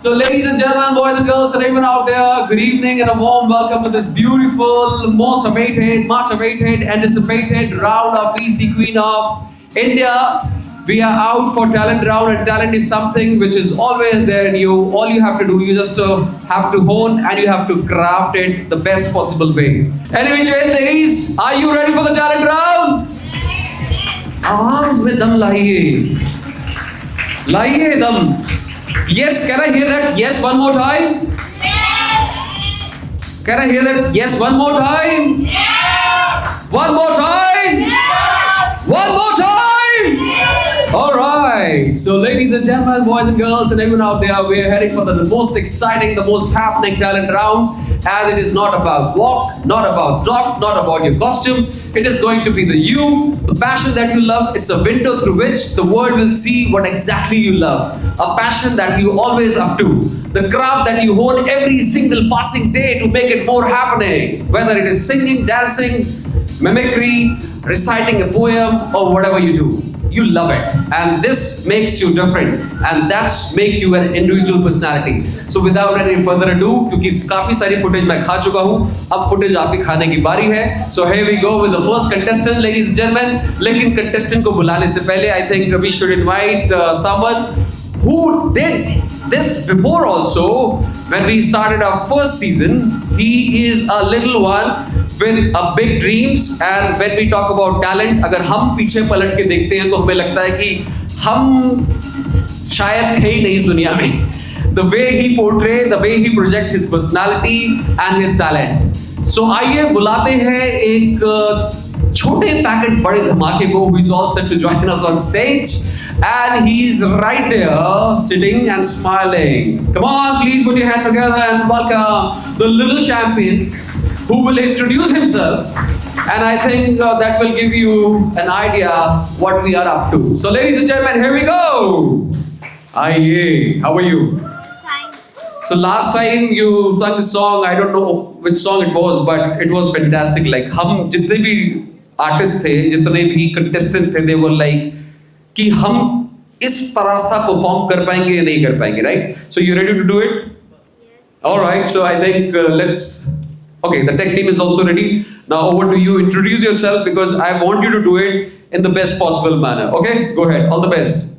So, ladies and gentlemen, boys and girls, and everyone out there, good evening and a warm welcome to this beautiful, most awaited, much awaited, anticipated round of VC Queen of India. We are out for talent round, and talent is something which is always there in you. All you have to do, you just have to hone and you have to craft it the best possible way. Anyway, ladies, are you ready for the talent round? आवाज में दम लाइए, लाइए दम. Yes, can I hear that? Yes, one more time. Yes. Can I hear that? Yes, one more time. Yes. One more time. Yes. One more time. Yes. All right. So, ladies and gentlemen, boys and girls, and everyone out there, we are heading for the most exciting, the most happening talent round. As it is not about walk, not about talk, not about your costume. It is going to be the passion that you love. It's a window through which the world will see what exactly you love. A passion that you always up to. The craft that you hone every single passing day to make it more happening. Whether it is singing, dancing, mimicry, reciting a poem, or whatever you do. You love it, and this makes you different, and that's make you an individual personality. So without any further ado, क्योंकि काफी सारी footage मैं खा चुका हूँ, अब footage आपकी खाने की बारी है. So here we go with the first contestant, ladies and gentlemen. लेकिन contestant को बुलाने से पहले, I think we should invite someone who did this before also. When we started our first season, he is a little one with a big dreams, and when we talk about talent, अगर हम पीछे पलट के देखते हैं तो हमें लगता है कि हम शायद थे ही नहीं इस दुनिया में. The way he portray, the way he projects his personality and his talent. So आइए बुलाते हैं एक छोटे पैकेट बड़े धमाके को, who is all set to join us on stage, and he's right there sitting and smiling. Come on, please put your hands together and welcome the little champion who will introduce himself, and I think that will give you an idea what we are up to. So ladies and gentlemen, here we go. Aye, how are you? Fine. So last time you sang a song, I don't know which song it was, but it was fantastic. Like हम जितने भी artists थे, जितने भी contestant थे, they were like कि हम इस तरह सा perform कर पाएंगे या नहीं कर पाएंगे, right? So you ready to do it? Yes. All right. So I think let's. Okay, the tech team is also ready. Now over to you. Introduce yourself because I want you to do it in the best possible manner. Okay, go ahead. All the best.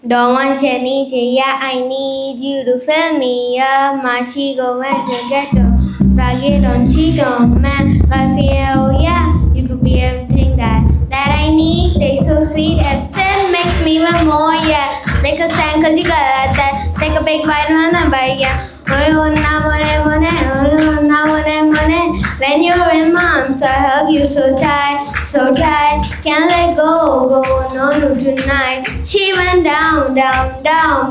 Don't want you, need you, yeah, I need you to fill me up. My she go and to get the ragged on cheat on man. I feel, yeah, you could be everything that I need. They so sweet, Epson makes me want more, yeah. Make a stand cause you got that. Take a big bite on the bite, yeah. When you're in my arms, I hug you so tight, can't let go, no tonight. She went down,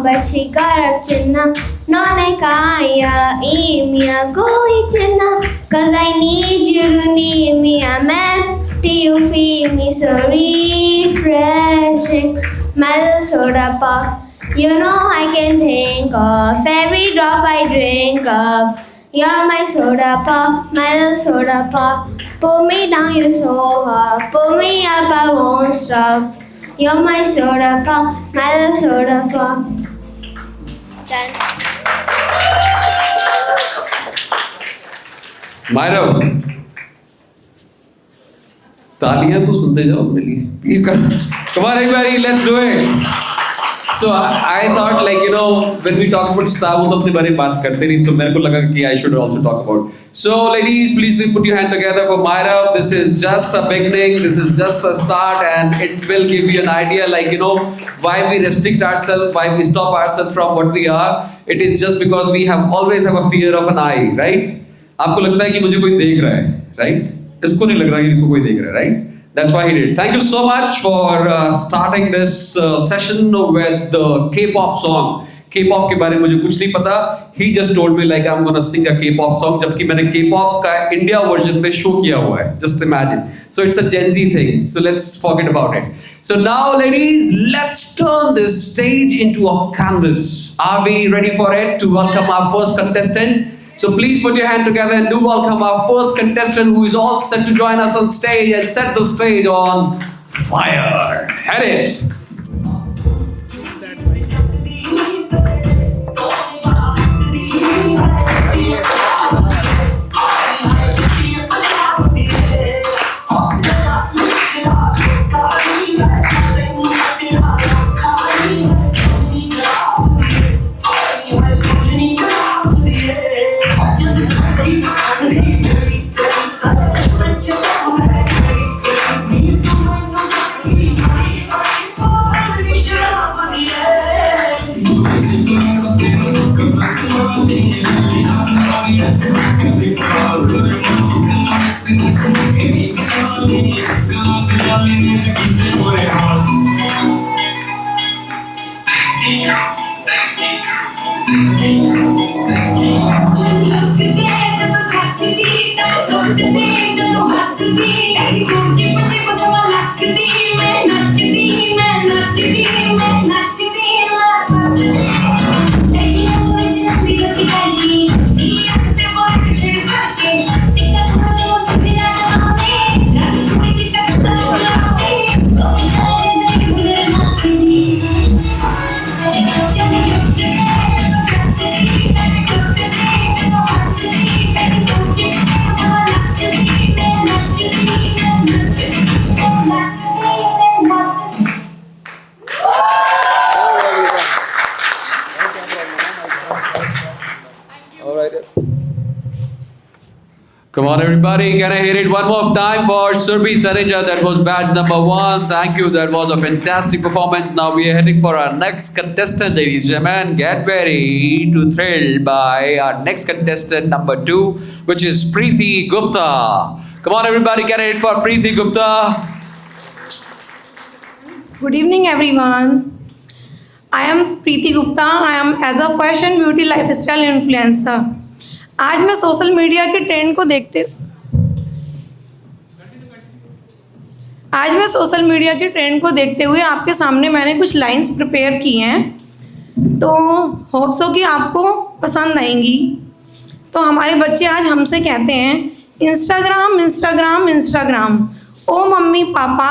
but she got up to now. No nekaya, Emia, go eat enough, cause I need you to need me. I'm empty, you feel me so refreshing. My little soda pop. You know I can think of every drop I drink of. You're my soda pop, my little soda pop. Pull me down, you so hot. Pull me up, I won't stop. You're my soda pop, my little soda pop. Done. Myra, तालियां तो सुनते जाओ मेरे लिए. Please come on everybody, let's do it. So I thought, like, you know, when we talk about star, वो तो अपने बारे में बात करते नहीं, so मेरे को लगा कि I should also talk about. So ladies, please put your hand together for Myra. This is just a beginning, this is just a start, and it will give you an idea, like, you know, why we restrict ourselves, why we stop ourselves from what we are. It is just because we always have a fear of an eye, right? आपको लगता है कि मुझे कोई देख रहा है, right? इसको नहीं लग रहा है कि इसको कोई देख रहा है, right? That's why he did. Thank you so much for starting this session with the K-pop song. K-pop के बारे में मुझे कुछ नहीं पता. He just told me like I'm gonna sing a K-pop song, जबकि मैंने K-pop का India version में show किया हुआ है. Just imagine. So it's a Gen Z thing. So let's forget about it. So now, ladies, let's turn this stage into a canvas. Are we ready for it? To welcome our first contestant. So please put your hand together and do welcome our first contestant who is all set to join us on stage and set the stage on fire. Hit it. Come on, everybody. Can I hear it one more time for Surbhi Taneja? That was batch number 1. Thank you. That was a fantastic performance. Now we are heading for our next contestant, ladies and gentlemen. Get ready to thrill by our next contestant, number 2, which is Preeti Gupta. Come on, everybody. Can I hear it for Preeti Gupta? Good evening, everyone. I am Preeti Gupta. I am as a fashion, beauty, lifestyle influencer. आज मैं social media के trend को देखते हुए आपके सामने मैंने कुछ लाइंस प्रिपेयर की हैं, तो होप्स हो कि आपको पसंद आएंगी। तो हमारे बच्चे आज हमसे कहते हैं, इंस्टाग्राम इंस्टाग्राम इंस्टाग्राम, ओ मम्मी पापा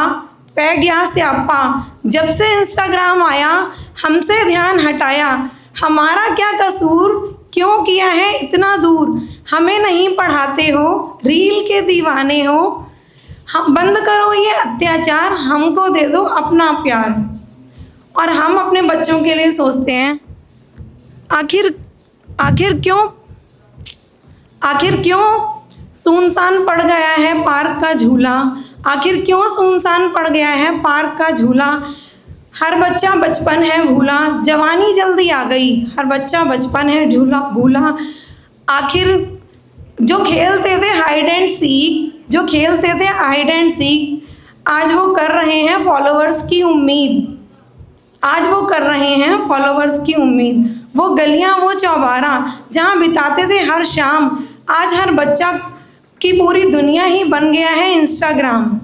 पै गया स्यापा, जब से इंस्टाग्राम आया हमसे ध्यान हटाया, हमारा क्या कसूर, क्यों किया है इतना दूर, हमें नहीं पढ़ाते हो, रील के दीवाने हो, हम बंद करो ये अत्याचार, हमको दे दो अपना प्यार। और हम अपने बच्चों के लिए सोचते हैं, आखिर क्यों सुनसान पड़ गया है पार्क का झूला, आखिर क्यों सुनसान पड़ गया है पार्क का झूला, हर बच्चा बचपन है भूला, जवानी जल्दी आ गई, हर बच्चा बचपन है भूला। आखिर जो खेलते थे हाइड एंड सीक, आज वो कर रहे हैं फॉलोअर्स की उम्मीद, वो गलियां वो चौबारा जहां बिताते थे हर शाम, आज हर बच्चा की पूरी दुनिया ही बन गया है इंस्टाग्राम।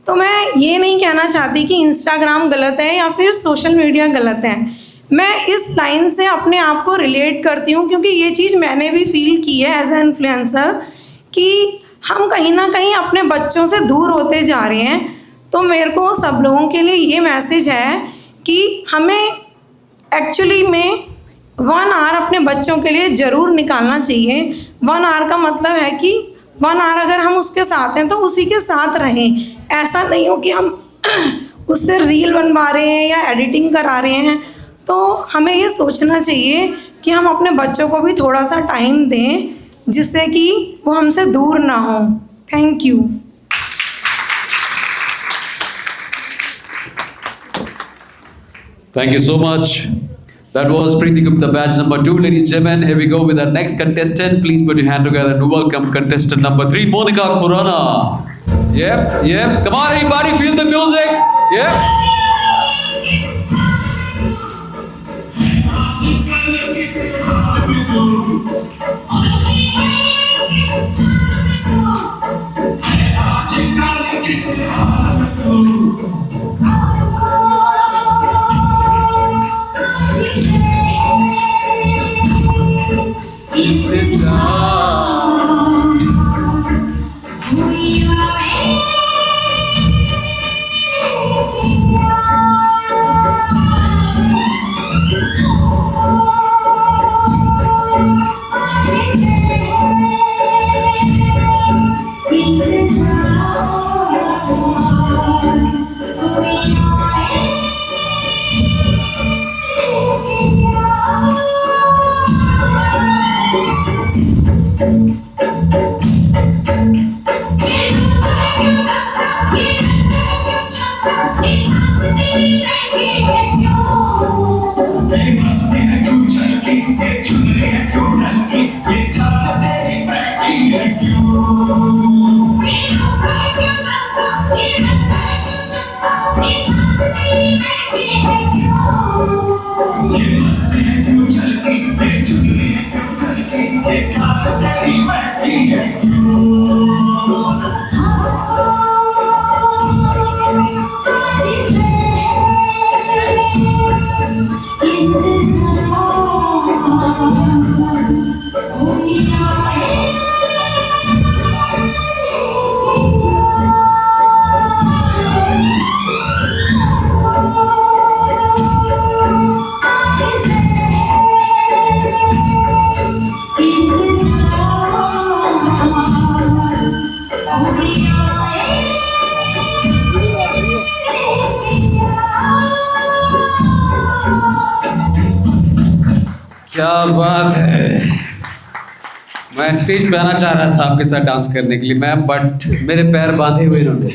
तो मैं ये नहीं कहना चाहती कि इंस्टाग्राम गलत है या फिर सोशल मीडिया गलत है, मैं इस लाइन से अपने आप को रिलेट करती हूँ, क्योंकि ये चीज़ मैंने भी फील की है एज ए इन्फ्लुएंसर कि हम कहीं ना कहीं अपने बच्चों से दूर होते जा रहे हैं। तो मेरे को सब लोगों के लिए ये मैसेज है कि हमें एक्चुअली में 1 आवर अपने बच्चों के लिए ज़रूर निकालना चाहिए। 1 आवर का मतलब है कि 1 आवर अगर हम उसके साथ हैं तो उसी के साथ रहें, ऐसा नहीं हो कि हम उससे रील बनवा रहे हैं या एडिटिंग करा रहे हैं। तो हमें ये सोचना चाहिए कि हम अपने बच्चों को भी थोड़ा सा टाइम दें, जिससे कि वो हमसे दूर ना हो। Thank you. Thank you so much. That was Preeti Gupta, batch number 2. Ladies and gentlemen, here we go with our next contestant. Please put your hand together and welcome contestant number 3, Monica Khurana. Yep. Come on, everybody, feel the music. Yep. क्या बात है। मैं stage पे आना चाह रहा था आपके साथ डांस करने के लिए मैम, बट मेरे पैर बांधे हुए इन्होंने।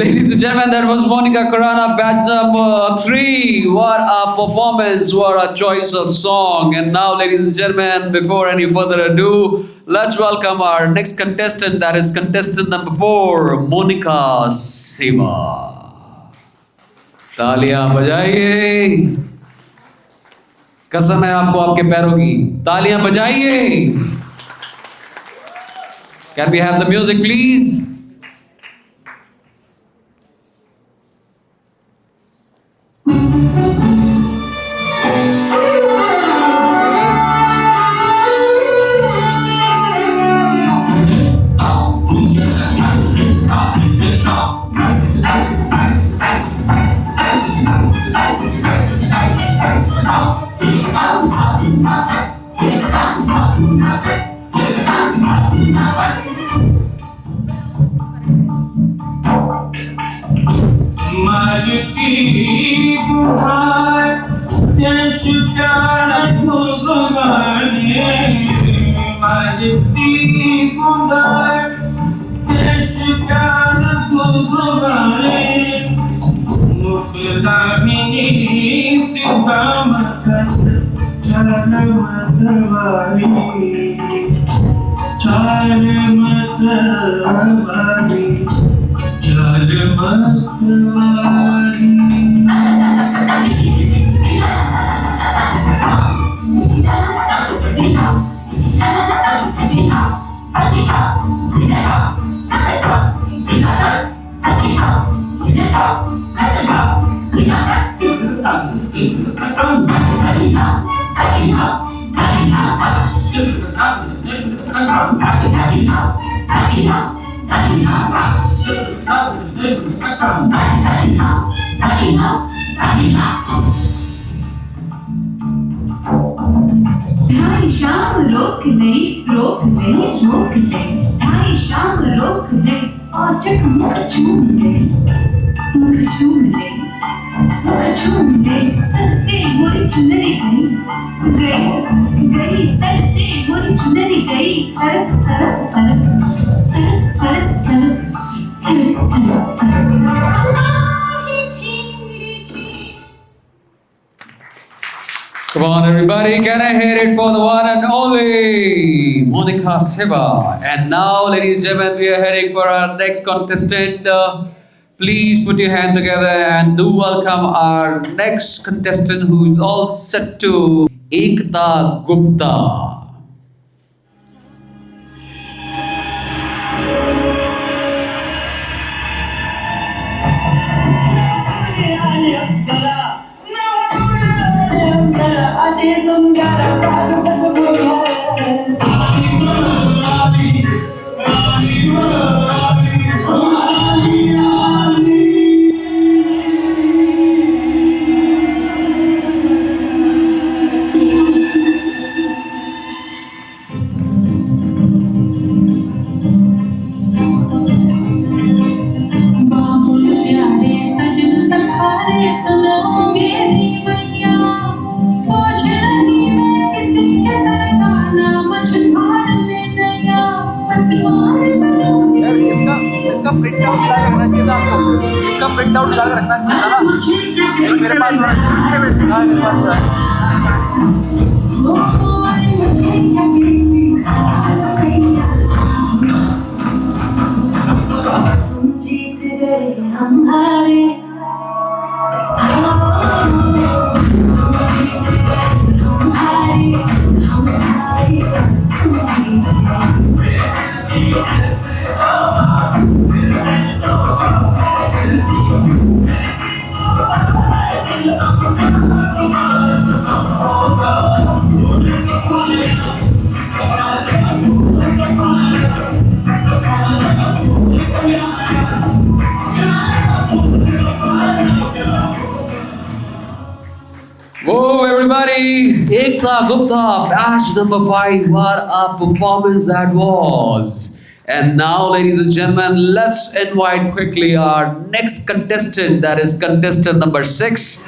Ladies and gentlemen, that was Monica Karana, batch number 3. What a performance, what a choice of song. And now, ladies and gentlemen, before any further ado, let's welcome our next contestant, that is contestant number 4, Monica Siva. तालियां बजाइए। कसम है आपको आपके पैरों की। तालियां बजाइए। Can we have the music, please? ढाई शाम रोक दे, रोक दे, रोक दे। ढाई शाम रोक दे और चक मुख चूम दे, मुख चूम दे, मुख चूम दे। सर से मोरी चुनरी गई, गई, गई। सर से मोरी चुनरी गई। सरक, सरक, सरक, सरक, सरक, सरक, सरक, सरक, सरक। Come on, everybody, can I hear it for the one and only Monica Siva? And now, ladies and gentlemen, we are heading for our next contestant. Please put your hand together and do welcome our next contestant who is all set to Ekta Gupta. इसका print out निकाल के रखना चाहिए मेरे Whoa, everybody! Ekta Gupta, batch number 5. What a performance that was! And now, ladies and gentlemen, let's invite quickly our next contestant. That is contestant number 6,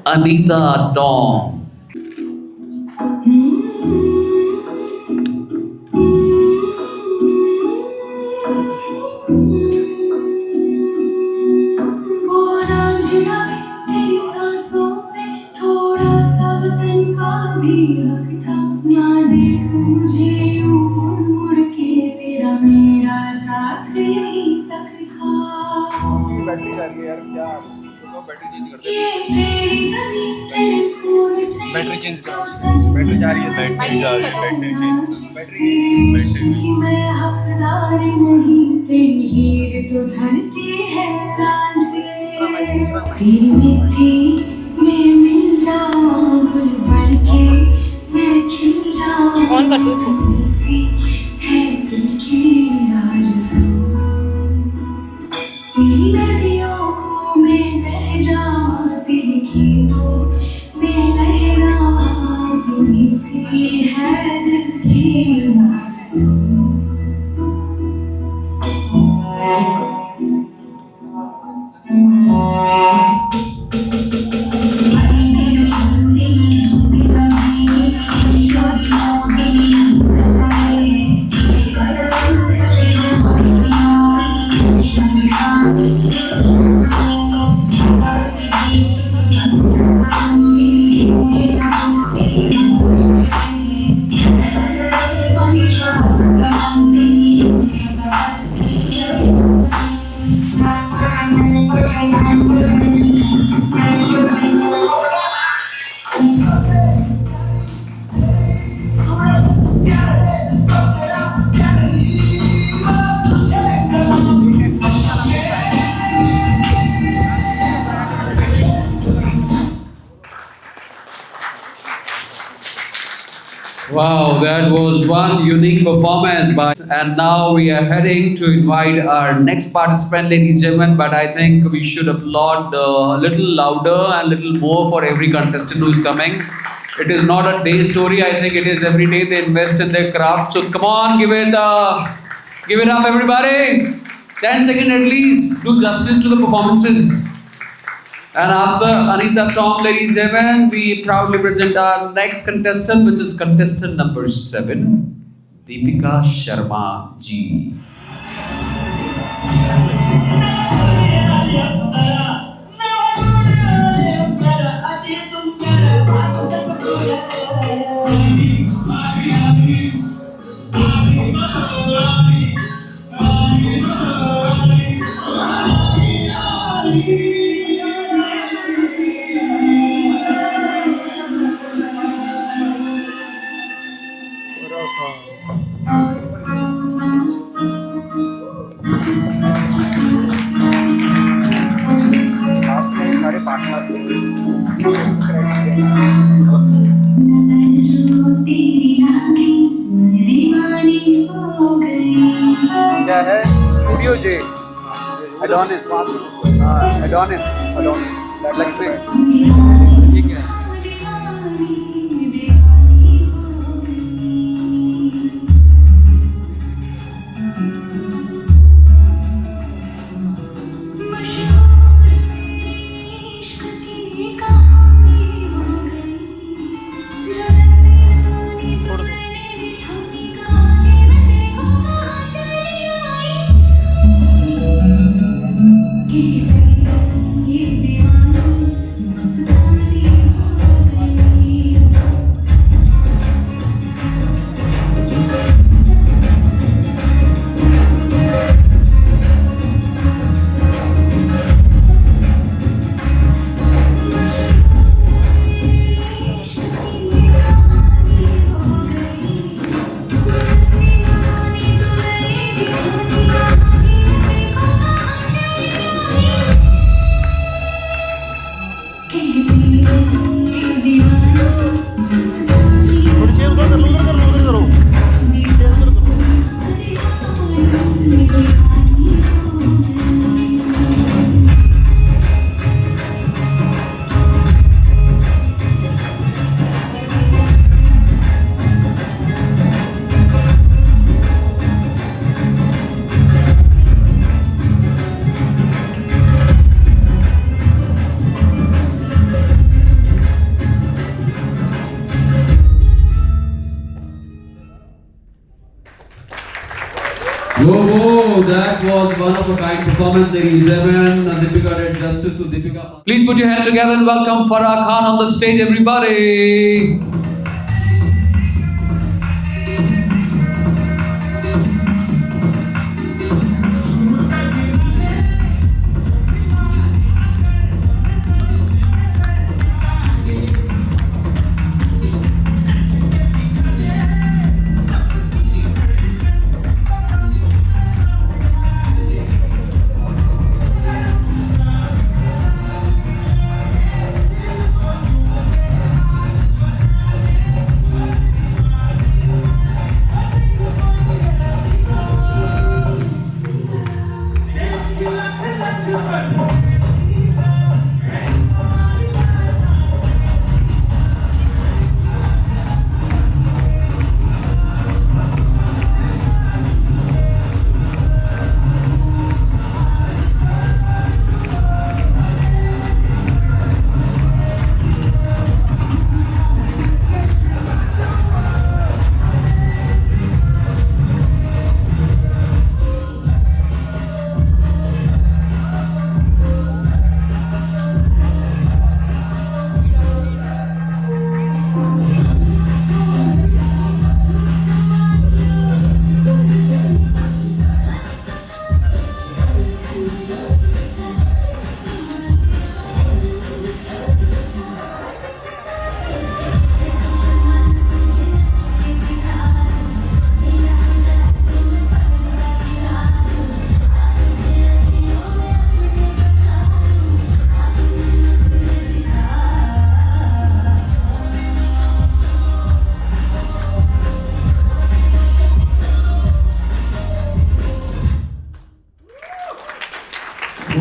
Anita Dong. मन का भी हक था, ना देख मुझे यूं मुड़ मुड़ के, तेरा मेरा साथ यहीं तक था। बैटरी जा रही है यार, क्या तो बैटरी चेंज कर दे। ये तेरी सभी तेरे खून से बैटरी चेंज कर, बैटरी जा रही है, बैटरी जा रही है, बैटरी चेंज, बैटरी मैं हकदार नहीं, तेरी हीर तो धरती है रांझे। तेरी मिट्टी में मिल जाऊं, गुल बढ़ के मैं खिल जाऊं, सी है दिल की आरज़ू। तेरी नदियों में बह जाऊं, तेरे गीतों में लहराऊं, तुझी सी है दिल की आरज़ू। Wow, that was one unique performance. And now we are heading to invite our next participant, ladies and gentlemen. But I think we should applaud a little louder and a little more for every contestant who is coming. It is not a day story. I think it is every day they invest in their craft. So come on, give it up, everybody. 10 seconds at least. Do justice to the performances. And after Anita Tom, ladies and gentlemen, we proudly present our next contestant, which is contestant number 7, Deepika Sharma ji. सारे partners क्या है studio जे Adonis Lakshmi ठीक है। ये दीवाना was one of a kind performance, ladies and gentlemen. Deepika did justice to Deepika. Please put your hand together and welcome Farah Khan on the stage, everybody.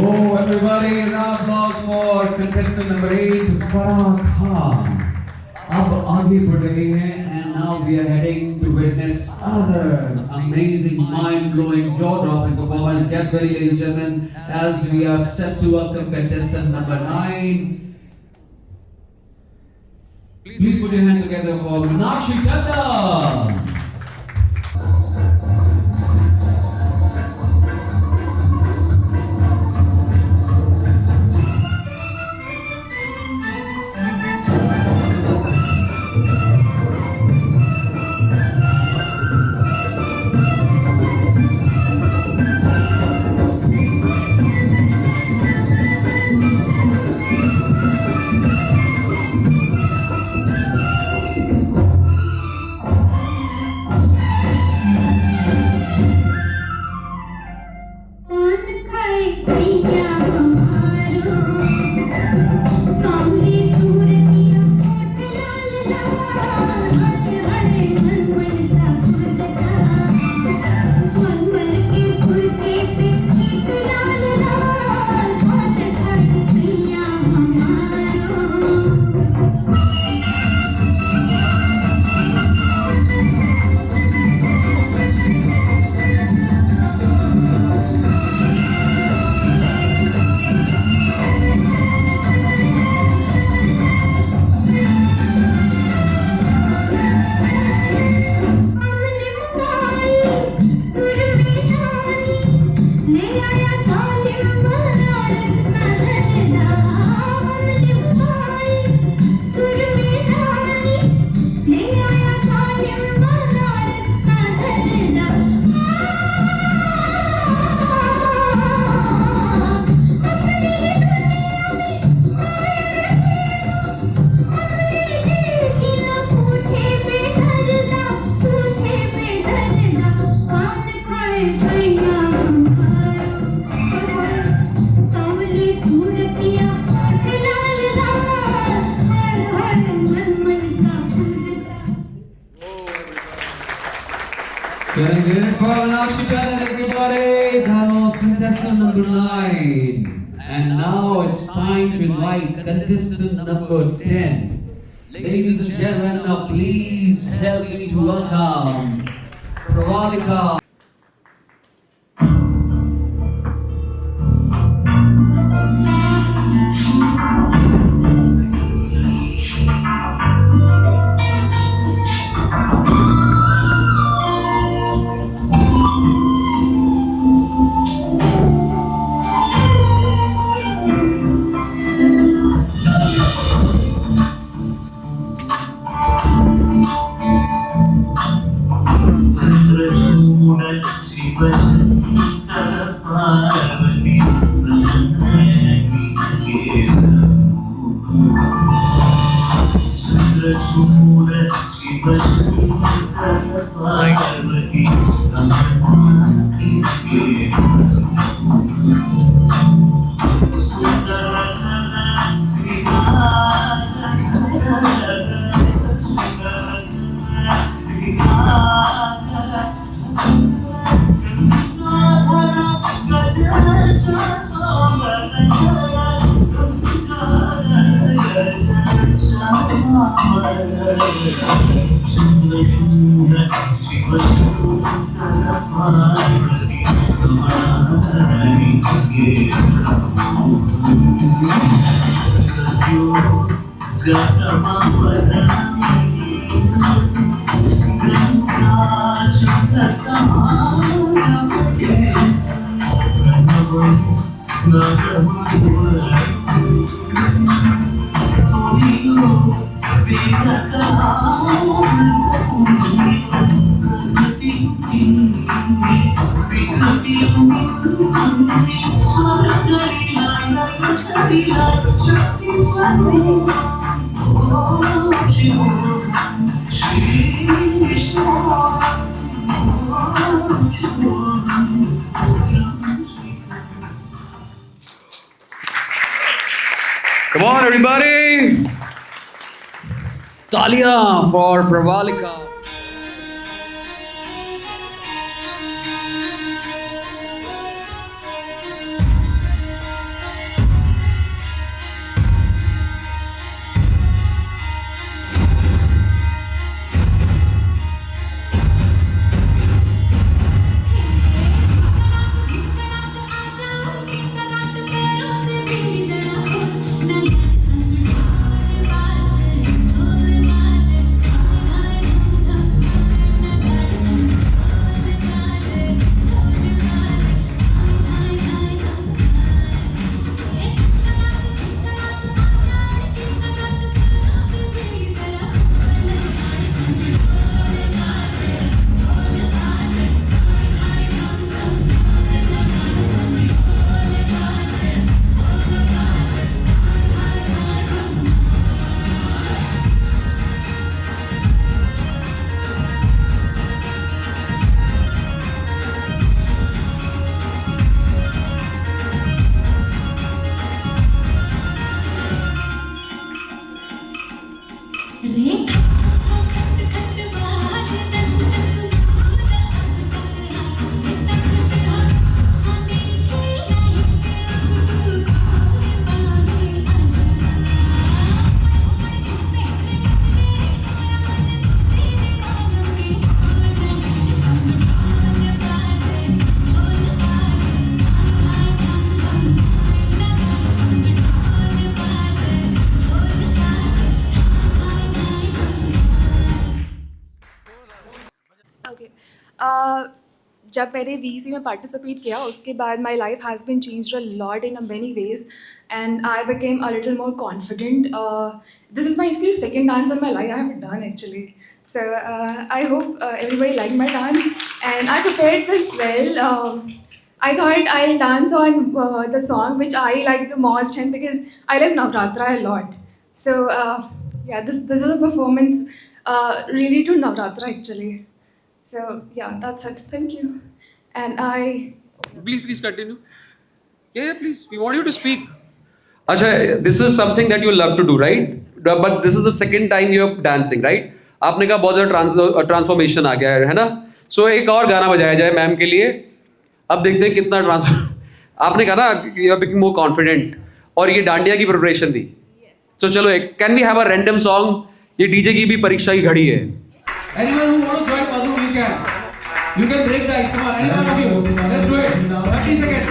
Oh, everybody, an applause for contestant number 8, Farah Khan. अब आगे बढ़ रहे हैं and now we are heading to witness another amazing, mind-blowing, jaw-dropping performance. Get ready, ladies and gentlemen, as we are set to welcome contestant number 9. Please put your hand together for Meenakshi Tandon. Can I get it for Meenakshi Tandon, everybody? That was contestant number 9. And now it's time to invite contestant number 10. Ladies and gentlemen, now please help me to welcome Pravalika. Come on, everybody! Talia for Pravalika. Okay जब मैंने VC में participate किया उसके बाद my life has been changed a lot in a many ways and I became a little more confident this is my second dance of my life I have done actually so I hope everybody liked my dance and I prepared this well. I thought I'll dance on the song which I like the most and because I like Navratra a lot. So yeah, this is a performance really to Navratra actually. So yeah, that's it. Thank you. And Please continue. Yeah, please. We want you to speak. Acha, this is something that you love to do, right? But this is the second time you're dancing, right? आपने कहा बहुत ज़्यादा transformation आ गया है ना? सो एक और गाना बजाया जाए मैम के लिए. अब देखते हैं कितना आपने कहा ना you are becoming more confident और ये डांडिया की प्रिपरेशन थी. तो चलो एक can we have a random song? ये डीजे की भी परीक्षा की घड़ी है. Anyone who want to join Madhu, you can break the ice. Come on, anyone of you, let's do it. 30 seconds.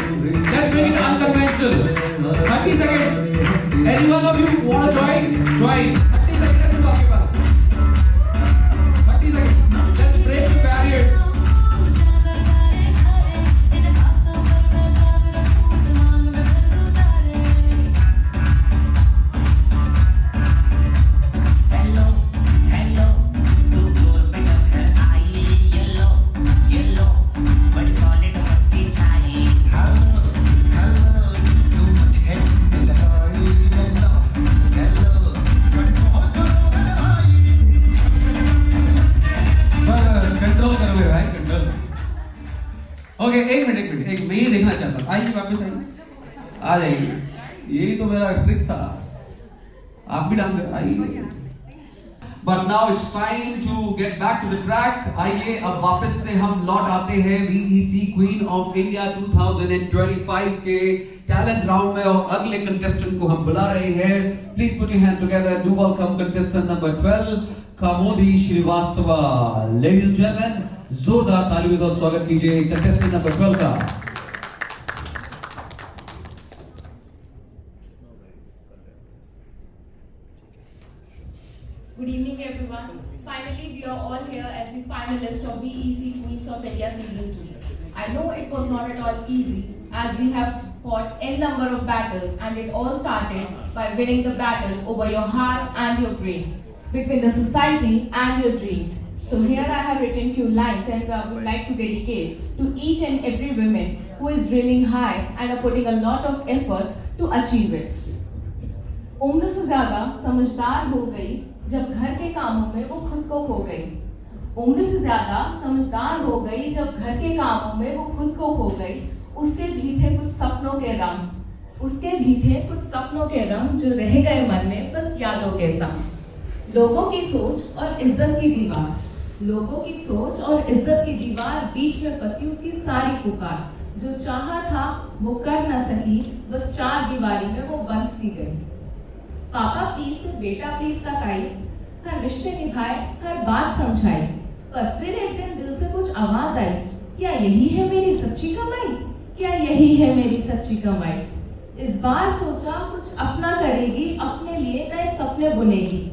Let's make it unconventional. 30 seconds. Anyone of you want to join? Join. 30 seconds to आपके पास. 30 seconds. Let's break the barriers. Okay एक minute मैं ये देखना चाहता हूँ। आइए वापस आइए, आ जाइए, यही तो मेरा ट्रिक था। आप भी डांस कर आइए। But now it's time to get back to the track. आइए अब वापस से हम लौट आते हैं VEC Queen of India 2025 के टैलेंट राउंड में और अगले कंटेस्टेंट को हम बुला रहे हैं। Please put your hand together. Do welcome contestant number 12, कामोदी Srivastava. Ladies and gentlemen, जोरदार तालियों से स्वागत कीजिए कंटेस्टेंट नंबर 12 का। Good evening, everyone. Finally, we are all here as the finalists of VEC Queens of India Season 2. I know it was not at all easy as we have fought n number of battles, and it all started by winning the battle over your heart and your brain, between the society and your dreams. So here I have written few lines and I would like to dedicate to each and every woman who is dreaming high and are putting a lot of efforts to achieve it. उम्र से ज्यादा समझदार हो गई जब घर के कामों में वो खुद को खो गई। उम्र से ज्यादा समझदार हो गई जब घर के कामों में वो खुद को खो गई। उसके भी थे कुछ सपनों के रंग, उसके भी थे कुछ सपनों के रंग जो रह गए मन में बस यादों के संग। लोगों की सोच और इज्जत की दीवार, लोगों की सोच और इज्जत की दीवार, बीच में फंसी उसकी सारी पुकार। जो चाहा था वो कर न सकी, बस चार दीवारी में वो बंद सी गई। पापा प्लीज से बेटा प्लीज तक आई, हर रिश्ते निभाए, हर बात समझाई, पर फिर एक दिन दिल से कुछ आवाज आई, क्या यही है मेरी सच्ची कमाई, क्या यही है मेरी सच्ची कमाई। इस बार सोचा कुछ अपना करेगी, अपने लिए नए सपने बुनेगी।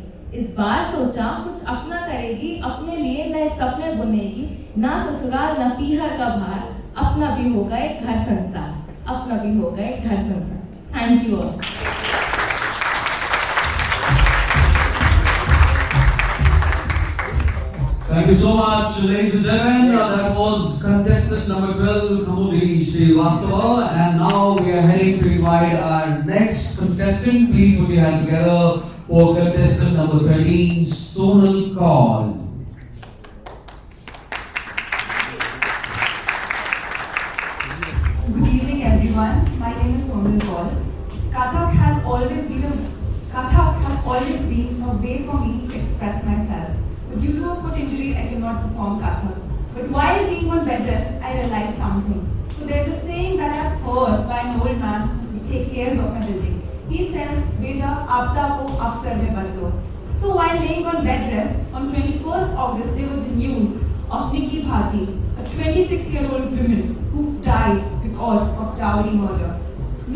इस बार सोचा कुछ अपना करेगी, अपने लिए नए सपने बुनेगी। ना ससुराल ना पीहर का भार, अपना भी हो गए घर संसार, अपना भी हो गए घर संसार। Thank you all. Thank you so much, ladies and gentlemen. That was contestant number 12, Kamodi Srivastava. And now we are heading to invite our next contestant. Please put your hand together for contestant number 13, Sonal Kaul. Good evening, everyone. My name is Sonal Kaul. Kathak has always been a way for me to express myself. But due to a foot injury, I cannot perform Kathak. But while being on bed rest, I realized something. So there's a saying that I've heard by an old man who takes care of my building. He says, "Beta, aapta ko afsar mein badlo." So while laying on bed rest, on 21st August, there was the news of Nikki Bhati, a 26-year-old woman who died because of dowry murder.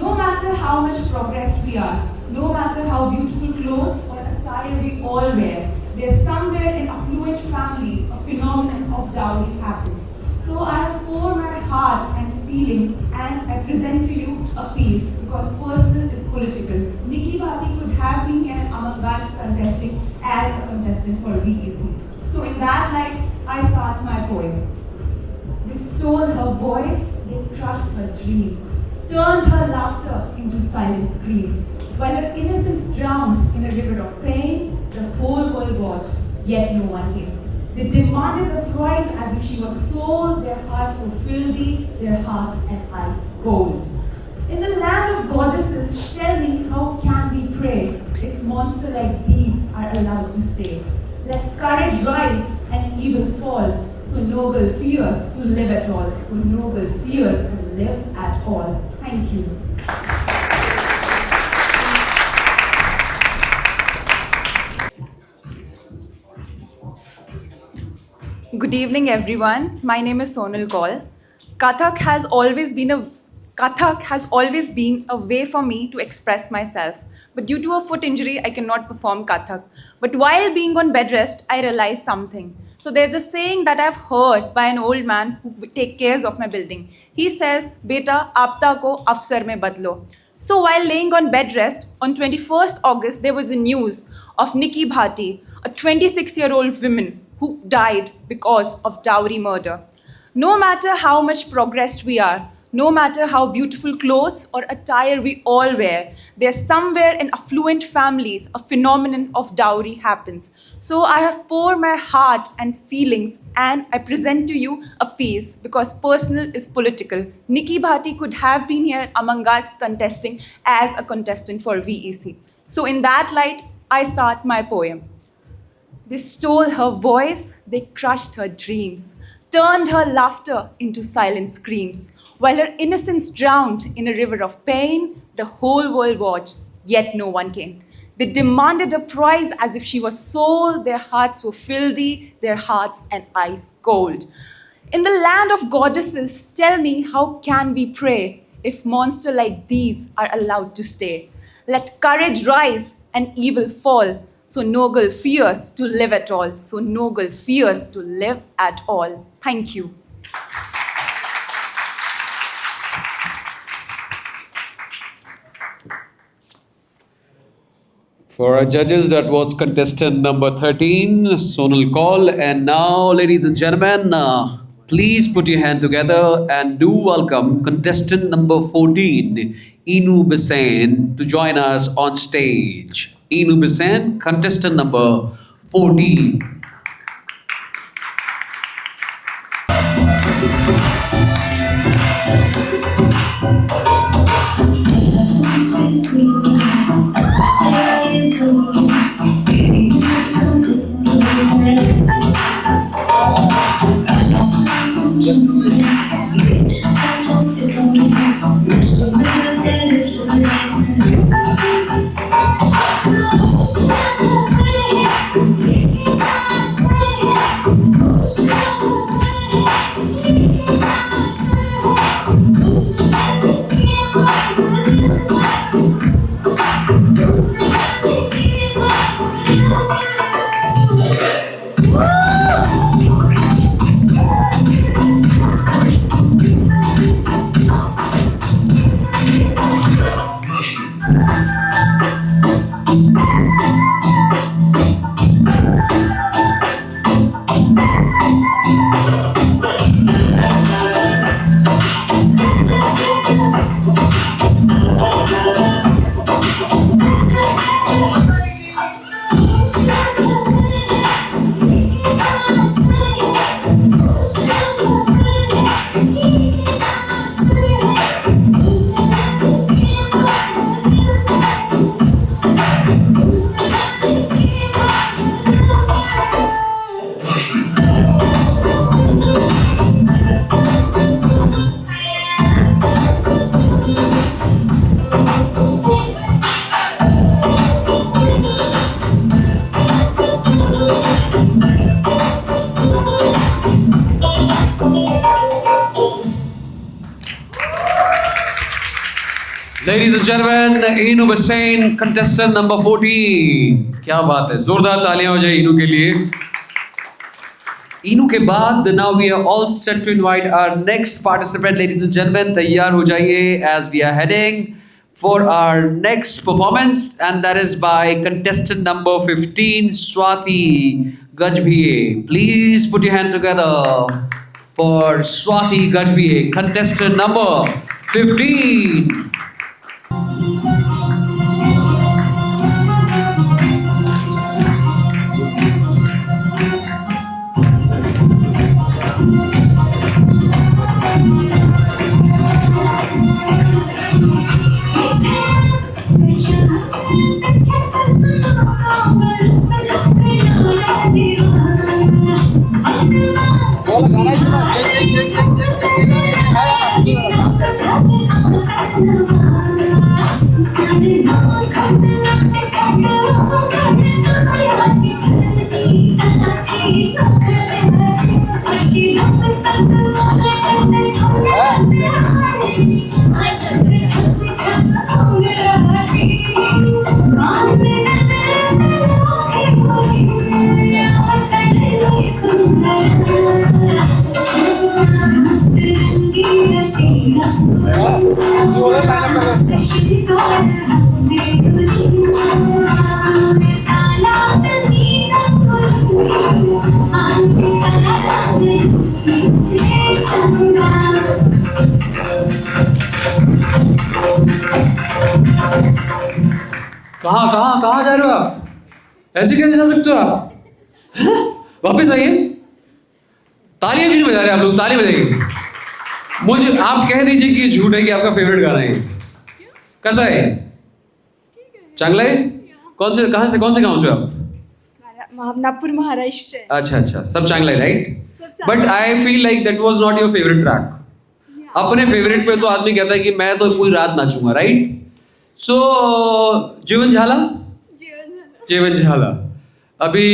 No matter how much progressed we are, no matter how beautiful clothes or attire we all wear, there's somewhere in affluent families a phenomenon of dowry happens. So I have poured my heart and feelings and I present to you a piece because personal is political. Nikki Bhati could have been here among us contesting as a contestant for VEC. So in that light, I start my poem. They stole her voice, they crushed her dreams, turned her laughter into silent screams. While her innocence drowned in a river of pain, the whole world watched, yet no one came. They demanded a prize as if she was sold, their hearts were filthy, their hearts and eyes cold. In the land of goddesses, tell me how can we pray if monsters like these are allowed to stay? Let courage rise and evil fall, so noble fears to live at all, so noble fears to live at all. Thank you. Good evening, everyone. My name is Sonal Kaul. Kathak has always been a way for me to express myself. But due to a foot injury, I cannot perform Kathak. But while being on bed rest, I realized something. So there's a saying that I've heard by an old man who takes care of my building. He says, "Beta, aapta ko afsar mein badlo." So while laying on bed rest, on 21st August, there was a news of Nikki Bhati, a 26-year-old woman who died because of dowry murder. No matter how much progressed we are, No matter how beautiful clothes or attire we all wear, there's somewhere in affluent families a phenomenon of dowry happens. So I have poured my heart and feelings and I present to you a piece because personal is political. Nikki Bhati could have been here among us contesting as a contestant for VEC. So in that light, I start my poem. They stole her voice, they crushed her dreams, turned her laughter into silent screams. While her innocence drowned in a river of pain, the whole world watched, yet no one came. They demanded a prize as if she was sold. Their hearts were filthy, their hearts and eyes cold. In the land of goddesses, tell me, how can we pray if monsters like these are allowed to stay? Let courage rise and evil fall. So no girl fears to live at all. So no girl fears to live at all. Thank you. For our judges, that was contestant number 13, Sonal Kaul. And now, ladies and gentlemen, please put your hand together and do welcome contestant number 14, Inu Bisain, to join us on stage. Inu Bisain, contestant number 14. Ladies and gentlemen, Inu Bisain, contestant number 14. क्या बात है, जोरदार तालियां हो जाए इनू के लिए. इनू के बाद now we are all set to invite our next participant. Ladies and gentlemen, तैयार हो जाइए as we are heading for our next performance, and that is by contestant number 15, Swati Gajbhiye. Please put your hand together for Swati Gajbhiye, contestant number 15. कहाँ जा रहे हो आप? ऐसे कैसे जा सकते हो आप? हैं? वापस आइए। तालियां क्यों नहीं बजा रहे आप लोग? ताली बजाइए। मुझे आप कह दीजिए कि ये झूठ है कि आपका फेवरेट गाना है। कैसा है? चांगला है? कौन से गांव से आप? नागपुर महाराष्ट्र। अच्छा, सब चांगला है, right? But I feel like that was not your favourite track. अपने फेवरेट पे तो आदमी कहता है कि मैं तो पूरी रात नाचूंगा, राइट? सो जीवन झाला अभी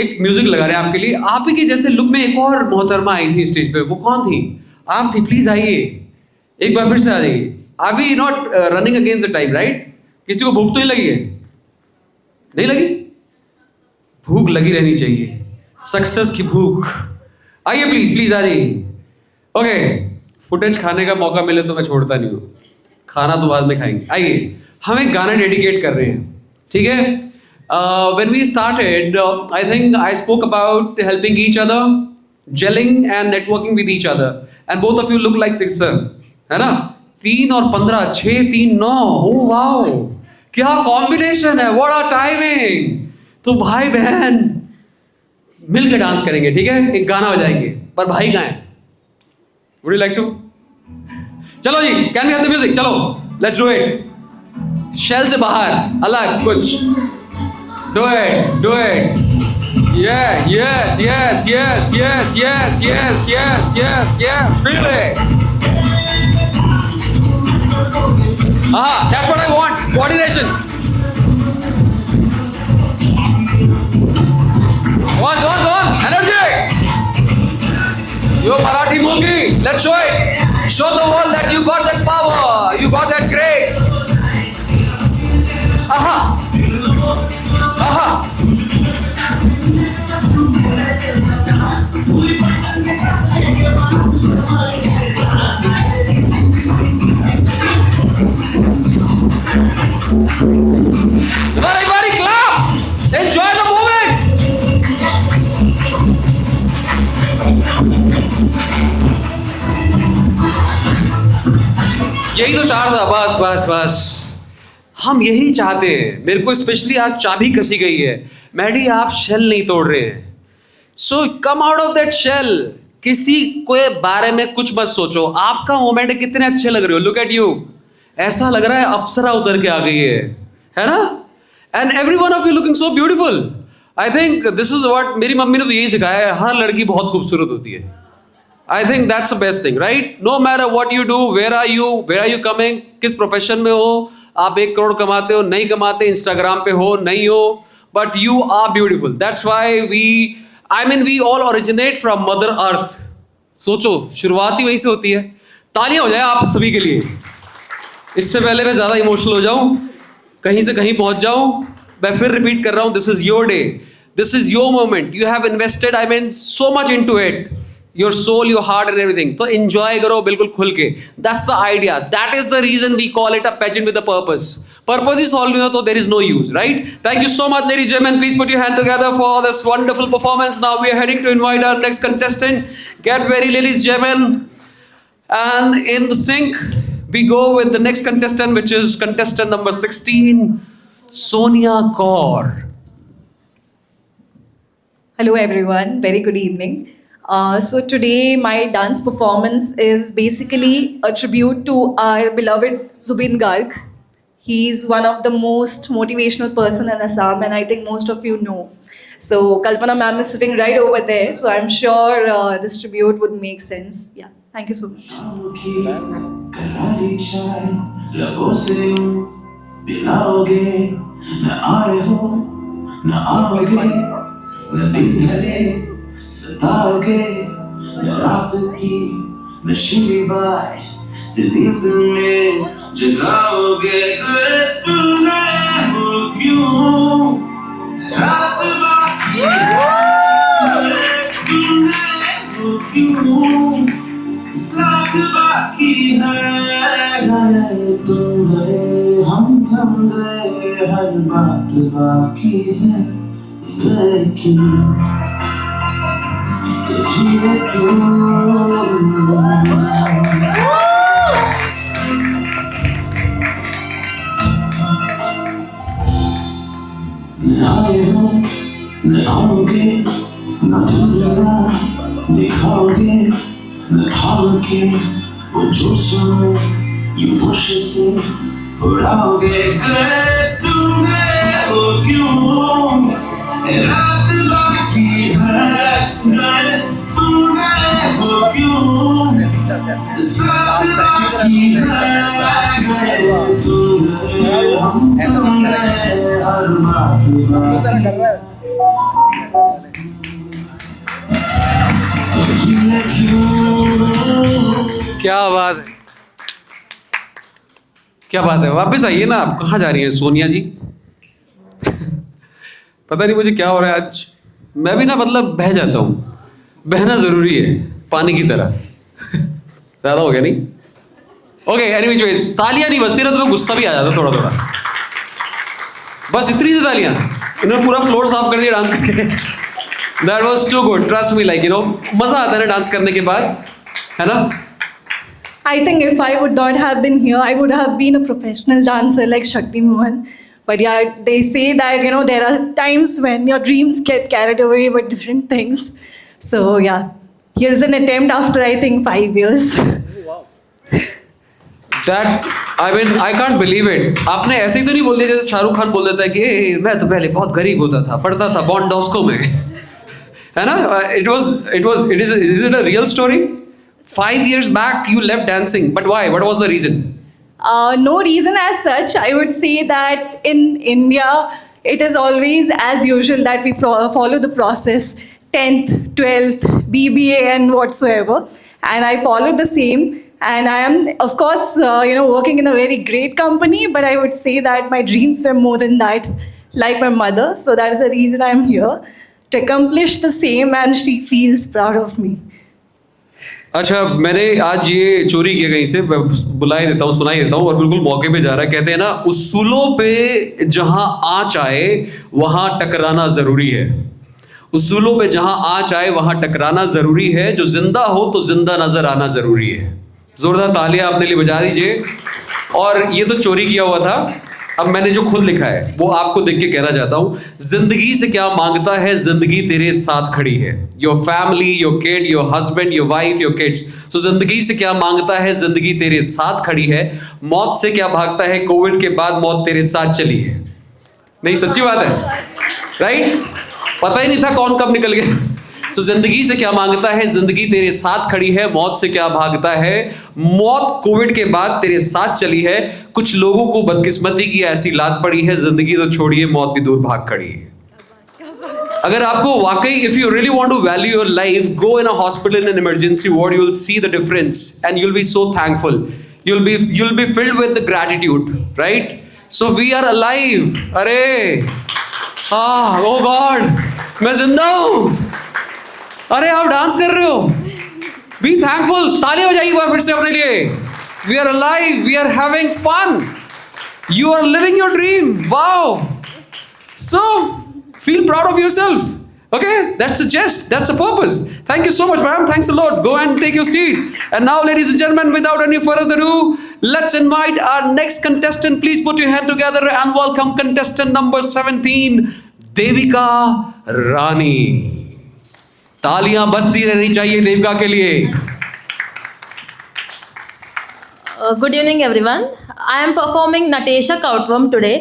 एक म्यूजिक लगा रहे हैं आपके लिए। आप ही के जैसे लुक में एक और मोहतरमा आई थी स्टेज पे, वो कौन थी? आप थी। प्लीज आइए, एक बार फिर से आ जाइए। Are we not running against the time, right? किसी को भूख तो नहीं लगी है? नहीं लगी? भूख लगी रहनी चाहिए, सक्सेस की भूख। आइए प्लीज आ जाइए। ओके, फुटेज खाने का मौका मिले तो मैं छोड़ता नहीं हूँ, खाना तो बाद में खाएंगे। आइए, हम एक गाना डेडिकेट कर रहे हैं, ठीक है? When we started, I think I spoke about helping each other, gelling and networking with each other, and both of you look like sister, है ना? 3 और 15, 6, 3, 9, oh wow, क्या कॉम्बिनेशन है, what a timing! तो भाई बहन मिलकर डांस करेंगे, ठीक है? एक गाना बजाएंगे, पर भाई कहाँ है? Would you like to? चलो जी, can we have the music? चलो, let's do it. शेल से बाहर, अलग कुछ. Do it. Yeah, yes. Feel it. That's what I want. Coordination. Go on. Energy. Yo, Marathi movie. Let's show it. Show the world that you got that power. You got that grace. Everybody clap! Enjoy the moment! यही तो चाह था, बस हम यही चाहते हैं। मेरे को स्पेशली आज चाबी कसी गई है। मैडी, आप शेल नहीं तोड़ रहे हैं, so come out of that shell. किसी के बारे में कुछ मत सोचो। आपका मोमेंट है, कितने अच्छे लग रहे हो, लुक एट यू। ऐसा लग रहा है अप्सरा उतर के आ गई है ना? And every one of you looking so beautiful. I think this is what मेरी मम्मी ने तो यही सिखाया है, हर लड़की बहुत खूबसूरत होती है। I think that's the best thing, right? No matter what you do, where are you coming, किस प्रोफेशन में हो, आप 1 करोड़ कमाते हो, नहीं कमाते, इंस्टाग्राम पे हो, नहीं हो, but you are beautiful. That's why we all originate from mother earth. सोचो, शुरुआत ही वहीं से होती है। तालियां हो जाए आप सभी के लिए। इससे पहले मैं ज्यादा इमोशनल हो जाऊं, कहीं से कहीं पहुंच जाऊं, मैं फिर रिपीट कर रहा हूं, this is your day, this is your moment. You have invested so much into it, your soul, your heart and everything. तो एंजॉय करो बिल्कुल खुल के। That's the idea, that is the reason we call it a pageant with a purpose. Purpose is solved, तो there is no use, right? Thank you so much, ladies and gentlemen. Please put your hand together for this wonderful performance. Now we are heading to invite our next contestant. Get ready, ladies and gentlemen. And in the sync, we go with the next contestant, which is contestant number 16, Sonia Kaur. Hello everyone, very good evening. So today my dance performance is basically a tribute to our beloved Zubin Garg. He's one of the most motivational person in Assam, and I think most of you know. So Kalpana ma'am is sitting right over there, so I'm sure this tribute would make sense. Yeah, thank you so much. जगाओगे तुम हो क्यों, रात बाकी तुम हो क्यों, साथ बाकी है, गए तुम गए, हम थम गए, हर बात बाकी है, गए क्यों, तुझे क्यों। न आओगे न भूलना दिखाओगे न थाम के वो जोश में यूं होश से उड़ाओगे गए तुमने वो क्यों रात बाकी है गए तुमने वो क्यों साथ बाकी है गए तुमने हम तुमने हर बात बाकी क्या बात है, क्या बात है। वापस आइए ना, आप कहाँ जा रही हैं सोनिया जी? पता नहीं मुझे क्या हो रहा है आज, मैं भी ना मतलब बह जाता हूँ। बहना जरूरी है पानी की तरह। ज्यादा हो गया नहीं? ओके, एनीवे चॉइस, तालियां नहीं बजती ना तो मैं गुस्सा भी आ जाता थोड़ा थोड़ा। बस इतनी सी तालियां, इन्होंने पूरा फ्लोर साफ कर दिया डांस करके। That was too good, trust me, like, you know, मजा आता है ना डांस करने के बाद, है ना? I think if I would not have been here, I would have been a professional dancer like Shakti Mohan. But yeah, they say that, you know, there are times when your dreams get carried away with different things. So yeah, here's an attempt after I think 5 years. That, I mean, I can't believe it. आपने ऐसे ही तो नहीं बोल दिया जैसे शाहरुख खान बोल देता है कि मैं तो पहले बहुत गरीब होता था, पढ़ता था बॉन्डोस्को में, है ना? Is it a real story? 5 years back you left dancing, but why? What was the reason? No reason as such. I would say that in India, it is always as usual that we follow the process, 10th, 12th, BBA and whatsoever. And I followed the same. And I am, of course, you know, working in a very great company, but I would say that my dreams were more than that, like my mother. So that is the reason I am here, to accomplish the same, and she feels proud of me. अच्छा, मैंने आज ये चोरी किया कहीं से, बुलाई देता हूँ, सुनाई देता हूँ, और बिल्कुल मौके पे जा रहा है। कहते हैं ना, उसूलों पे जहां आँच आए वहां टकराना जरूरी है। उसूलों पे जहां आँच आए वहां टकराना जरूरी है। जो जिंदा हो तो जिंदा नजर आना जरूरी है। जोरदार तालियां अपने लिए बजा दीजिए। और ये तो चोरी किया हुआ था, अब मैंने जो खुद लिखा है वो आपको देख के कहना चाहता हूँ। जिंदगी से क्या मांगता है, जिंदगी तेरे साथ खड़ी है। Your family, your kid, your husband, your wife, your kids. तो जिंदगी से क्या मांगता है, जिंदगी तेरे साथ खड़ी है। मौत से क्या भागता है, कोविड के बाद मौत तेरे साथ चली है। नहीं, सच्ची बात है, राइट? पता ही नहीं था कौन कब निकल गया। तो जिंदगी से क्या मांगता है, जिंदगी तेरे साथ खड़ी है। मौत से क्या भागता है, मौत कोविड के बाद तेरे साथ चली है। कुछ लोगों को बदकिस्मती की ऐसी लात पड़ी है, जिंदगी तो छोड़िए मौत भी दूर भाग खड़ी है। अगर आपको वाकई, if you really want to value your life, go in a hospital in an emergency ward, you will see the difference and you will be so thankful, you will be filled with the gratitude, right? So we are alive. अरे oh God, मैं जिंदा हूं। अरे आप dance कर रहे हो, be thankful. ताली बजाइए एक बार फिर से अपने लिए। We are alive, we are having fun, you are living your dream. Wow, so feel proud of yourself. Okay, that's a jest, that's a purpose. Thank you so much, ma'am. Thanks a lot. Go and take your seat. And now, ladies and gentlemen, without any further ado, let's invite our next contestant. Please put your hand together and welcome contestant number 17, Devika Rani. तालियां बजती रहनी चाहिए देविका के लिए। Good evening, everyone. I am performing Natesha Kautvam today.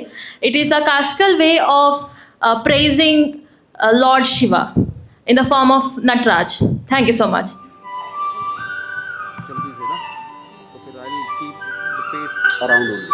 It is a classical way of praising Lord Shiva in the form of Natraj. Thank you so much. जल्दी से ना, तो फिर I will keep the face around only.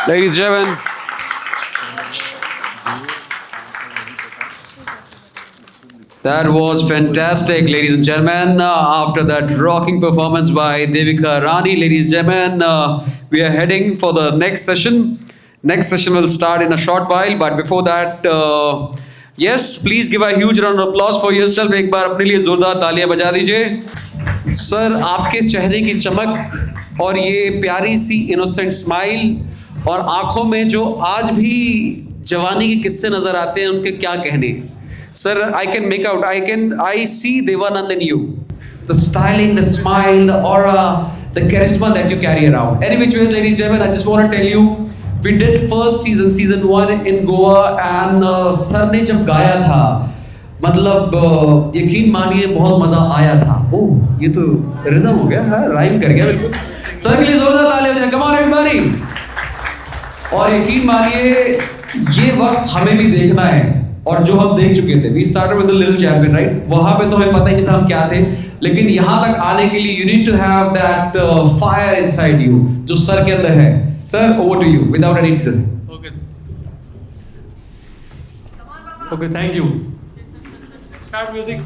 Ladies and gentlemen, that was fantastic, ladies and gentlemen. After that rocking performance by Devika Rani, ladies and gentlemen, we are heading for the next session. Next session will start in a short while, but before that, yes, please give a huge round of applause for yourself. एक बार अपने लिए जोरदार तालियां बजा दीजिए। Sir, आपके चेहरे की चमक और ये प्यारी सी इनोसेंट स्माइल और आंखों में जो आज भी जवानी के किस्से नजर आते हैं, उनके क्या कहने। Sir, I can make out, I see Devanand in you. The styling, the smile, the aura, the charisma that you carry around. Anyway, ladies and gentlemen, I just want to tell you, we did first season 1 in Goa, and sir ने जब गाया था, मतलब यकीन मानिए बहुत मजा आया था। ओह, ये तो रिदम हो गया, हाँ, राइम कर गया बिल्कुल। सर के लिए जोरदार तालियां बजाएं, come on everybody। और यकीन मानिए ये वक्त हमें भी देखना है, और जो हम देख चुके थे, we started with the little champion, right? वहाँ पे तो हमें पता ही नहीं था हम क्या थे, लेकिन यहाँ तक आने के लिए you need to have that fire inside you, जो सर के अंदर है। Sir, over to you, without any delay. Okay, thank you. Start music.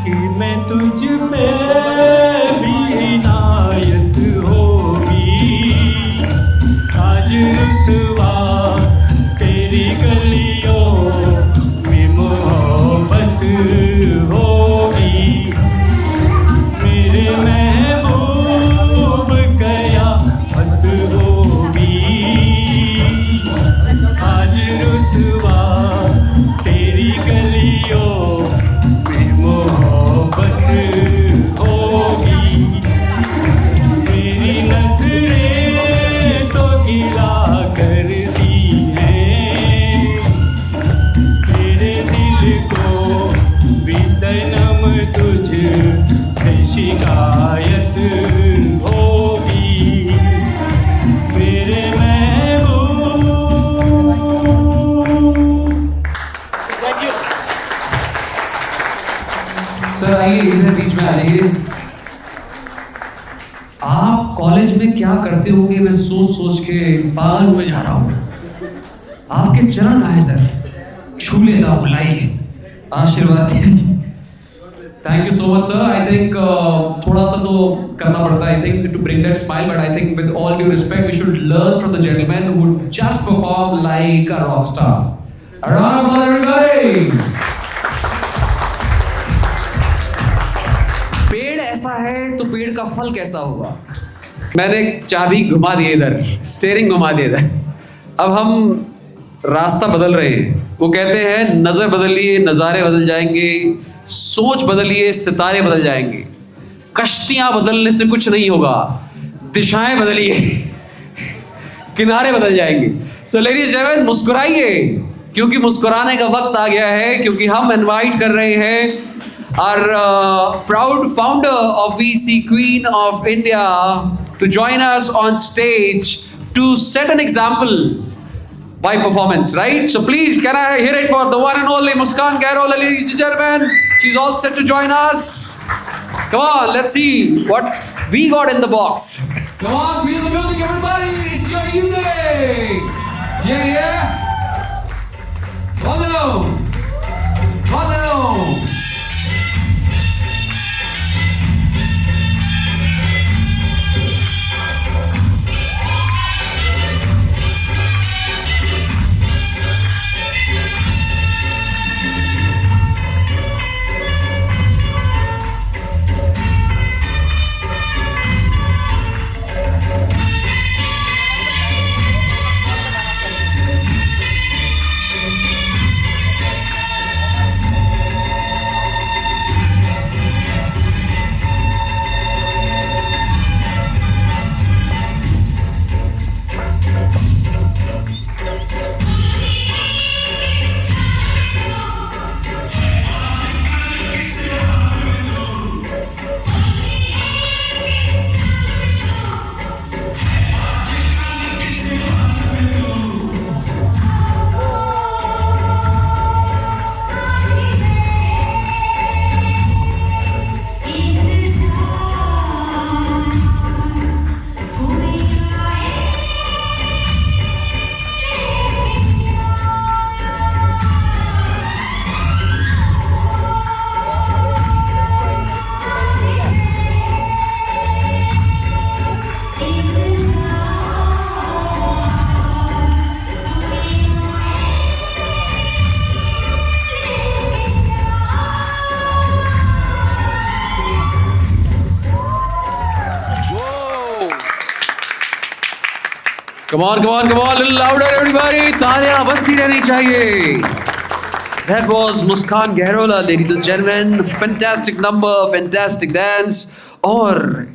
कि मैं तुझ पे भी इनायत होगी। आज रुसवा तेरी गलियों में मोहब्बत होगी। मेरे महबूब कयामत होगी। आज रुसवा तेरी गलियों में मोहब्बत होगी। मेरी नजरें तो गिरा करती हैं, तेरे दिल को भी सनम तुझ से शिकायत होगी। मेरे सर आइए, इधर बीच में आइए। आप कॉलेज में क्या करते होंगे, मैं सोच सोच के पागल हुए जा रहा हूँ। आपके चरण कहाँ है सर? छू लेता हूँ, लाइए आशीर्वाद दीजिए। Thank you so much sir. I think थोड़ा सा तो करना पड़ता है, I think, to bring that smile, but I think with all due respect we should learn from the gentleman who just perform like a rock star. A round of applause everybody. पेड़ ऐसा है तो पेड़ का फल कैसा होगा? मैंने चाबी घुमा दी इधर, स्टीयरिंग घुमा दी इधर। अब हम रास्ता बदल रहे हैं। वो कहते हैं नजर बदलिए नजारे बदल जाएंगे, सोच बदलिए सितारे बदल जाएंगे, कश्तियां बदलने से कुछ नहीं होगा, दिशाएं बदलिए किनारे बदल जाएंगे। सो लेडीज एंड जेंटलमैन, मुस्कुराइए, क्योंकि मुस्कुराने का वक्त आ गया है, क्योंकि हम इनवाइट कर रहे हैं our proud founder of VC, Queen of India, to join us on stage to set an example by performance, right? So please, can I hear it for the one and only Muskan Gehrola, ladies and gentlemen? She's all set to join us. Come on, let's see what we got in the box. Come on, feel the music, everybody. It's your evening. Yeah, yeah. Hello. Hello. Come on, come on, come on, a little louder everybody. तालियां बजती रहनी चाहिए. That was Muskan Gehrola, ladies and gentlemen. Fantastic number, fantastic dance. और